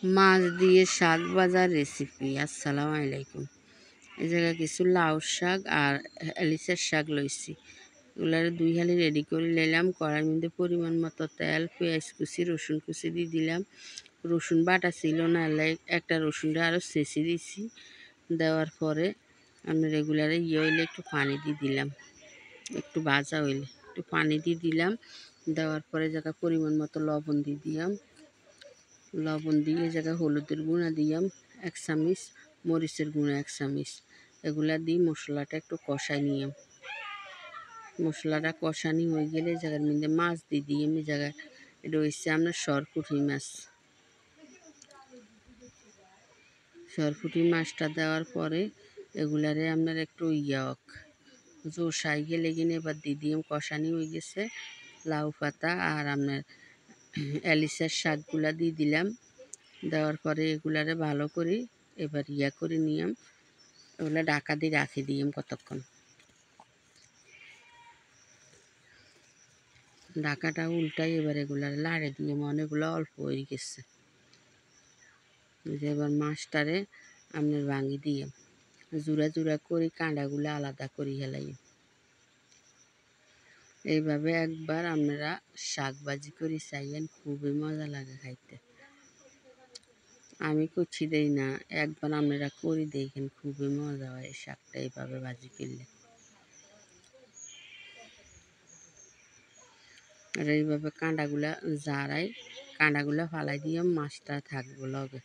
মাছ দিয়ে শাক ভাজার রেসিপি। আসসালামু আলাইকুম। এই জায়গায় কিছু লাউ শাক আর এলিচের শাক লইছি। এগুলার দুই হালি রেডি করে নিলাম। কড়াইয়ের মধ্যে পরিমাণ মতো তেল, পেঁয়াজ কুচি, রসুন কুচি দিয়ে দিলাম। রসুন বাটা ছিল না, একটা রসুনটা আরও ছেঁচে দিছি। দেওয়ার পরে আমি রেগুলারে হইলে একটু পানি দিয়ে দিলাম, একটু ভাজা হইলে একটু পানি দিয়ে দিলাম। দেওয়ার পরে জায়গা পরিমাণ মতো লবণ দিয়ে দিলাম। লবণ দিয়ে জায়গায় হলুদের গুঁড়া দিলাম 1 চামচ, মরিচের গুঁড়া 1 চামচ। এগুলা দিয়ে মশলাটা একটু কষাই নিলাম। মশলাটা কষানি হয়ে গেলে জায়গার মধ্যে মাছ দিয়ে দিই। আমি জায়গায় এটা হচ্ছে আপনার সরপুঁটি মাছ। সরপুঁটি মাছটা দেওয়ার পরে এগুলারে আপনার একটু জোসাই গেলে কিনে এবার দিয়ে দিলাম। কষানি হয়ে গেছে, লাউ পাতা আর আপনার এলিচের শাকগুলা দিয়ে দিলাম। দেওয়ার পরে এগুলারে ভালো করে এবার করে নিলাম। এগুলো ঢাকা দিয়ে রাখি দিলাম কতক্ষণ। ঢাকাটা উল্টাই এবার এগুলার লাড়ে দিয়ে অনেকগুলো অল্প হয়ে গেছে। এবার মাছটারে আপনার ভাঙি দিয়ে জুড়া জুড়া করে কাঁটাগুলো আলাদা করে হেলাই। এইভাবে একবার আপনারা শাক ভাজি করে চাইয়েন, খুবই মজা লাগে খাইতে। আমি কুচি দেই না, একবার আপনারা করে দেখেন, খুবই মজা হয় শাকটা এইভাবে ভাজি করলে। আর এইভাবে কাঁটাগুলা জারাই কাঁটাগুলা ফালাই দিয়ে মাছটা থাকবো লগে।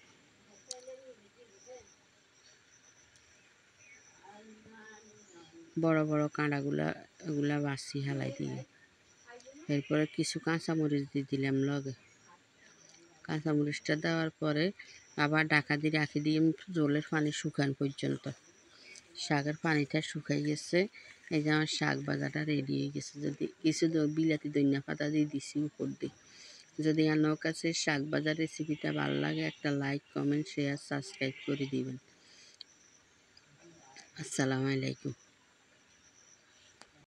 বড় বড় কাঁটাগুলা এগুলা বাছি হালাই দিয়ে এরপরে কিছু কাঁচামরিচ দিয়ে দিলাম লগে। কাঁচামরিচটা দেওয়ার পরে আবার ঢাকা দিয়ে রাখি দিয়ে জলের পানি শুকান পর্যন্ত। শাকের পানিটা শুকাই গেছে। এই যে আমার শাক ভাজাটা রেডি হয়ে গেছে। যদি কিছু বিলাতি ধনিয়া পাতা দিয়ে দিছি উপর দিয়ে। যদি আপনার কাছে শাক ভাজার রেসিপিটা ভালো লাগে, একটা লাইক, কমেন্ট, শেয়ার, সাবস্ক্রাইব করে দিবেন। আসসালামু আলাইকুম।